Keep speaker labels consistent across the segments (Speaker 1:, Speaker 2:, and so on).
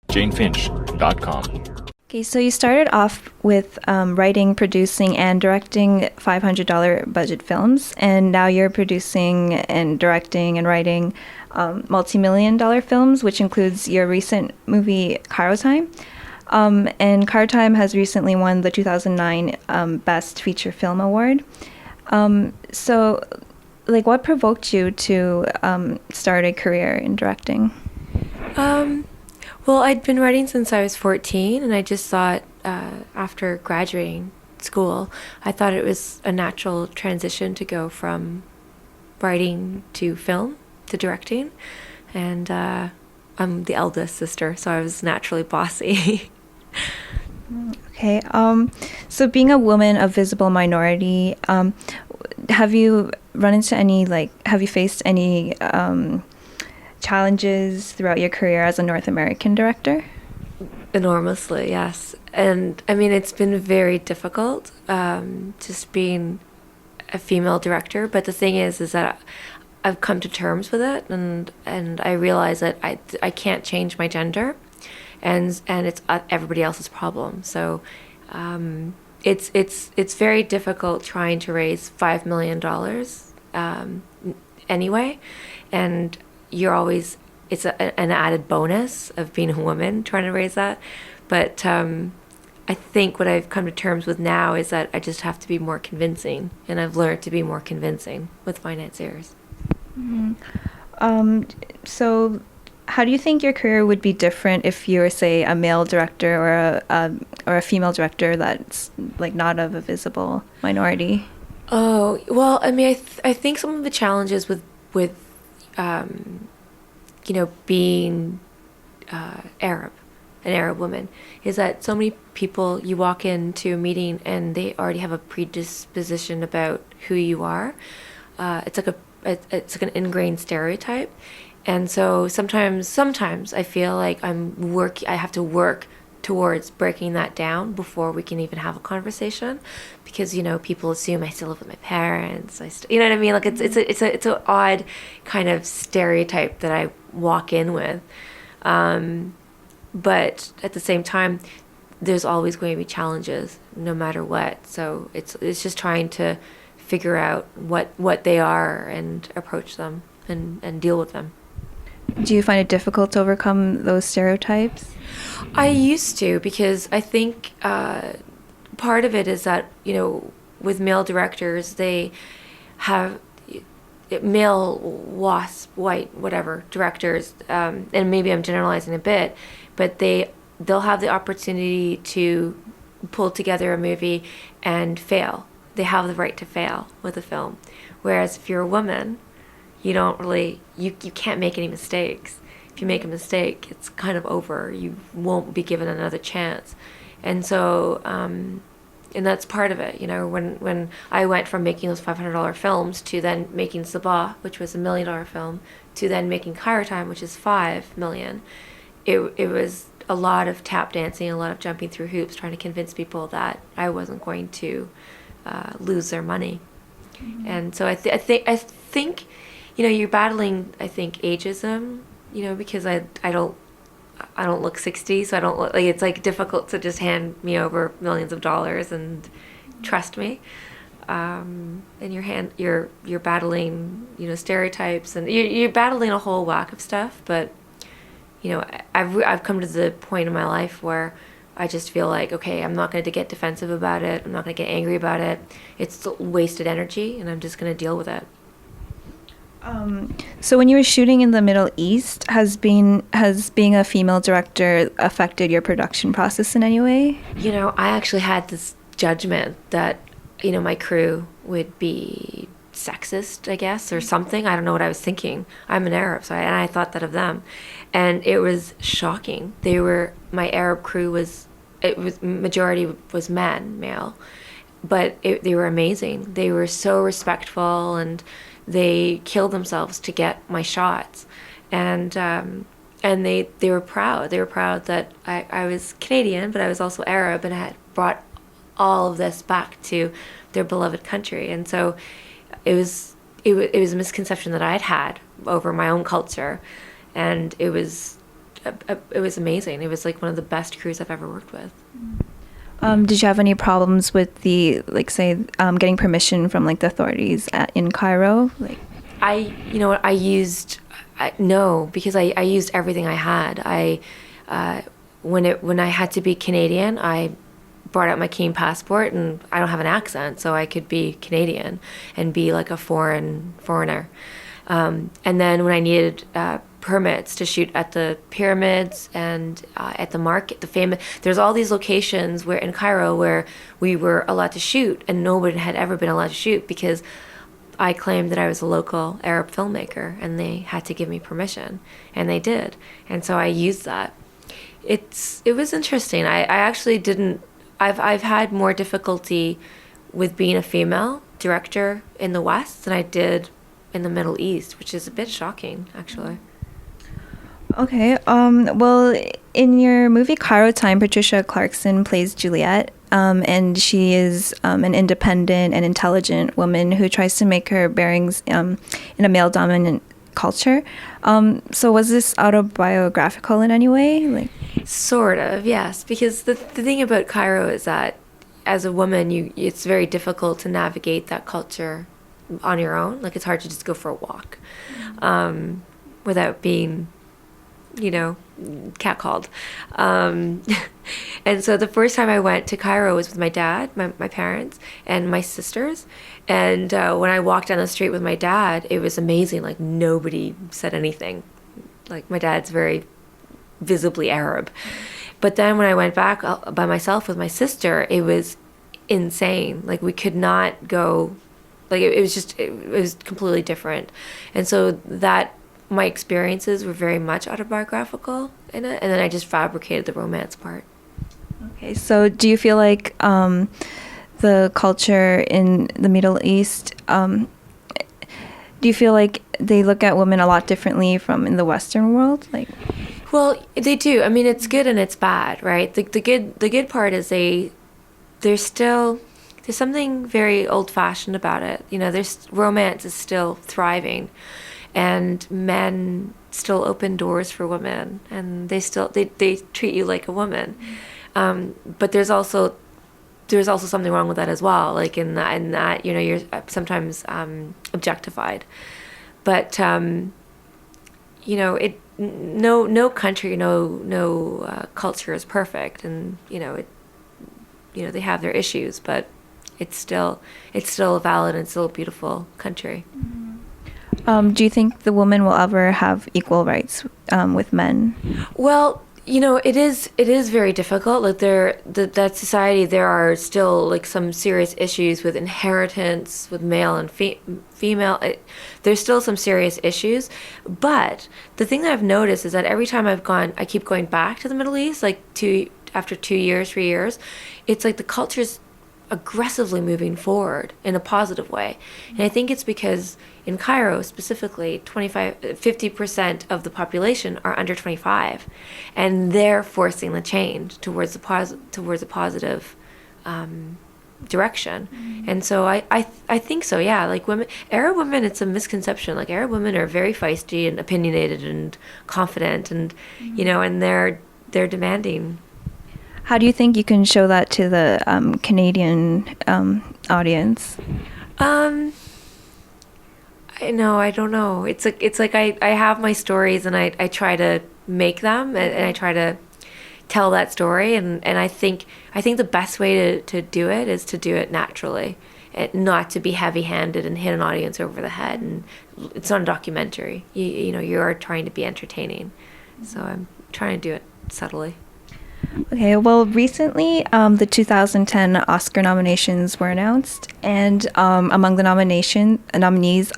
Speaker 1: janefinch.com.
Speaker 2: Okay, so you started off with writing, producing, and directing $500 budget films, and now you're producing and directing and writing multi-million dollar films, which includes your recent movie, Cairo Time. And Cairo Time has recently won the 2009 Best Feature Film Award. So, what provoked you to start a career in directing?
Speaker 3: Well, I'd been writing since I was 14, and I just thought after graduating school, I thought it was a natural transition to go from writing to film to directing. And I'm the eldest sister, so I was naturally bossy.
Speaker 2: Okay. So being a woman of visible minority, have you run into any, have you faced any challenges throughout your career as a North American director?
Speaker 3: Enormously, yes. And I mean, it's been very difficult just being a female director. But the thing is that I've come to terms with it, and I realize that I can't change my gender, and it's everybody else's problem. So it's very difficult trying to raise $5 million anyway, and it's an added bonus of being a woman trying to raise that. But I think what I've come to terms with now is that I just have to be more convincing, and I've learned to be more convincing with financiers.
Speaker 2: Mm-hmm. So how do you think your career would be different if you were, say, a male director or a female director that's not of a visible minority?
Speaker 3: Oh, well, I mean, I think some of the challenges with being Arab, an Arab woman, is that so many people, you walk into a meeting and they already have a predisposition about who you are. It's like an ingrained stereotype. And so sometimes I feel like I have to work towards breaking that down before we can even have a conversation, because people assume I still live with my parents. You know what I mean? Like it's an odd kind of stereotype that I walk in with, but at the same time, there's always going to be challenges no matter what. So it's just trying to figure out what they are and approach them and deal with them.
Speaker 2: Do you find it difficult to overcome those stereotypes?
Speaker 3: I used to, because I think part of it is that, with male directors, they have male WASP, white, whatever, directors, and maybe I'm generalizing a bit, but they'll have the opportunity to pull together a movie and fail. They have the right to fail with a film. Whereas if you're a woman, you don't really, you can't make any mistakes. If you make a mistake, it's kind of over. You won't be given another chance. And so, and that's part of it, when I went from making those $500 films to then making Sabah, which was $1 million film, to then making Cairo Time, which is $5 million, it was a lot of tap dancing, a lot of jumping through hoops, trying to convince people that I wasn't going to lose their money. Mm-hmm. And so I think you're battling, I think, ageism, because I don't look 60, so I don't look it's difficult to just hand me over millions of dollars and trust me. And you're battling, stereotypes, and you're battling a whole whack of stuff. But I've come to the point in my life where I just feel like, okay, I'm not going to get defensive about it. I'm not going to get angry about it. It's wasted energy, and I'm just going to deal with it.
Speaker 2: So when you were shooting in the Middle East, has being a female director affected your production process in any way?
Speaker 3: I actually had this judgment that, my crew would be sexist, I guess, or something. I don't know what I was thinking. I'm an Arab, and I thought that of them. And it was shocking. My Arab crew majority was male, but they were amazing. They were so respectful, and they killed themselves to get my shots, and they were proud. They were proud that I was Canadian, but I was also Arab, and I had brought all of this back to their beloved country. And so it was a misconception that I had over my own culture, and it was it was amazing. It was like one of the best crews I've ever worked with.
Speaker 2: Did you have any problems with the, like, say, getting permission from like the authorities in Cairo? Like,
Speaker 3: You know what, no, because I used everything I had. When I had to be Canadian, I brought out my Canadian passport, and I don't have an accent, so I could be Canadian and be like a foreigner. And then when I needed permits to shoot at the pyramids and at the market, there's all these locations where in Cairo where we were allowed to shoot, and nobody had ever been allowed to shoot because I claimed that I was a local Arab filmmaker, and they had to give me permission, and they did, and so I used that. It was interesting. I actually didn't. I've had more difficulty with being a female director in the West than I did in the Middle East, which is a bit shocking, actually.
Speaker 2: okay. Well, in your movie Cairo Time, Patricia Clarkson plays Juliet, and she is an independent and intelligent woman who tries to make her bearings in a male-dominant culture. So was this autobiographical in any way? Like,
Speaker 3: Sort of, yes. Because the thing about Cairo is that as a woman, it's very difficult to navigate that culture on your own. Like, it's hard to just go for a walk without being, catcalled. And so the first time I went to Cairo was with my dad, my parents, and my sisters. And when I walked down the street with my dad, it was amazing. Like, nobody said anything. Like, my dad's very visibly Arab. But then when I went back by myself with my sister, it was insane. Like, we could not go, like, it was completely different. And so my experiences were very much autobiographical in it, and then I just fabricated the romance part.
Speaker 2: okay, so do you feel like the culture in the Middle East, do you feel like they look at women a lot differently from in the Western world? Like,
Speaker 3: well, they do. I mean, it's good and it's bad, right? The good part is there's something very old-fashioned about it. Romance is still thriving, and men still open doors for women, and they treat you like a woman. But there's also something wrong with that as well. Like in that you're sometimes objectified, but no country, no culture is perfect, and they have their issues, but it's still a valid and still a beautiful country.
Speaker 2: do you think the woman will ever have equal rights with men?
Speaker 3: Well, it is very difficult. Like that society, there are still like some serious issues with inheritance, with male and female. There's still some serious issues. But the thing that I've noticed is that every time I keep going back to the Middle East, like after 2 years, 3 years, it's like the culture's aggressively moving forward in a positive way. And I think it's because in Cairo specifically, 50% of the population are under 25, and they're forcing the change towards a positive direction. And so I think so, yeah. Like Arab women, it's a misconception. Like Arab women are very feisty and opinionated and confident, and and they're demanding.
Speaker 2: How do you think you can show that to the Canadian audience?
Speaker 3: I don't know. It's like I have my stories, and I try to make them, and I try to tell that story, and I think the best way to do it is to do it naturally, and not to be heavy-handed and hit an audience over the head. And it's not a documentary. You are trying to be entertaining, so I'm trying to do it subtly.
Speaker 2: Okay, well, recently the 2010 Oscar nominations were announced, and among the nominees,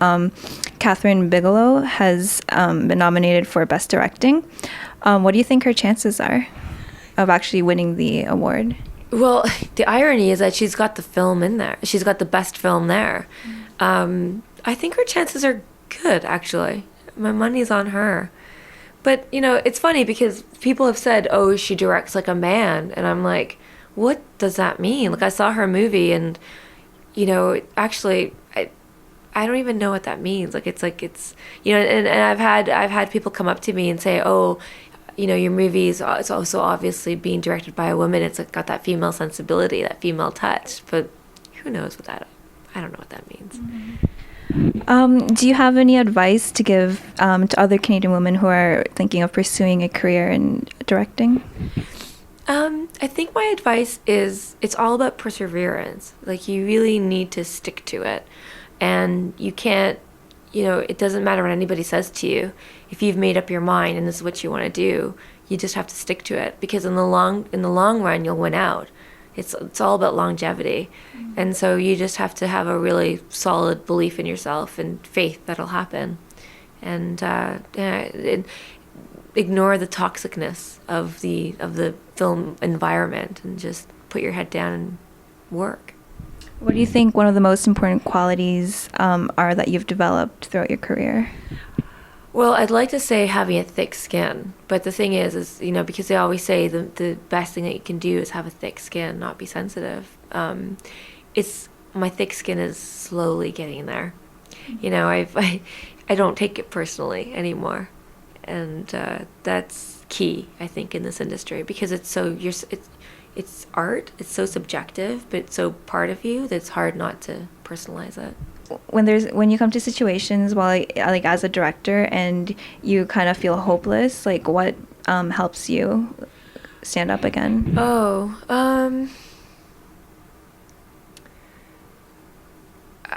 Speaker 2: Catherine Bigelow has been nominated for Best Directing. What do you think her chances are of actually winning the award?
Speaker 3: Well, the irony is that she's got the film in there. She's got the best film there. I think her chances are good, actually. My money's on her. But, it's funny because people have said, oh, she directs like a man. And I'm like, what does that mean? Like, I saw her movie, and, actually, I don't even know what that means. Like, it's, and I've had people come up to me and say, oh, you know, your movies, it's also obviously being directed by a woman. It's like got that female sensibility, that female touch, but who knows what that, I don't know what that means.
Speaker 2: Do you have any advice to give to other Canadian women who are thinking of pursuing a career in directing?
Speaker 3: I think my advice is it's all about perseverance. Like, you really need to stick to it. And you can't, you know, it doesn't matter what anybody says to you. If you've made up your mind and this is what you want to do, you just have to stick to it, because in the long run you'll win out. It's all about longevity. And so you just have to have a really solid belief in yourself and faith that'll happen. And ignore the toxicness of the film environment and just put your head down and work.
Speaker 2: What do you think one of the most important qualities are that you've developed throughout your career?
Speaker 3: Well, I'd like to say having a thick skin, but the thing is, you know, because they always say the best thing that you can do is have a thick skin, not be sensitive. It's my thick skin is slowly getting there. You know, I don't take it personally anymore, and that's key, I think, in this industry, because it's so it's art. It's so subjective, but it's so part of you that it's hard not to personalize it.
Speaker 2: When you come to situations while like as a director and you kind of feel hopeless, like what helps you stand up again?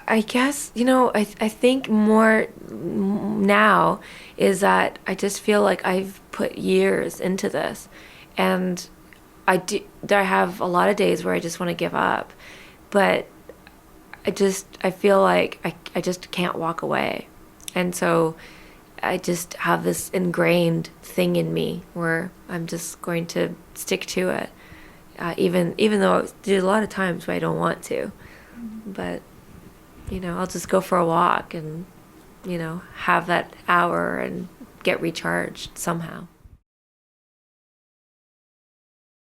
Speaker 3: I guess, you know, I think more now is that I just feel like I've put years into this, and I have a lot of days where I just want to give up, but I feel like I just can't walk away. And so I just have this ingrained thing in me where I'm just going to stick to it, even though there's a lot of times where I don't want to. But, you know, I'll just go for a walk and, you know, have that hour and get recharged somehow.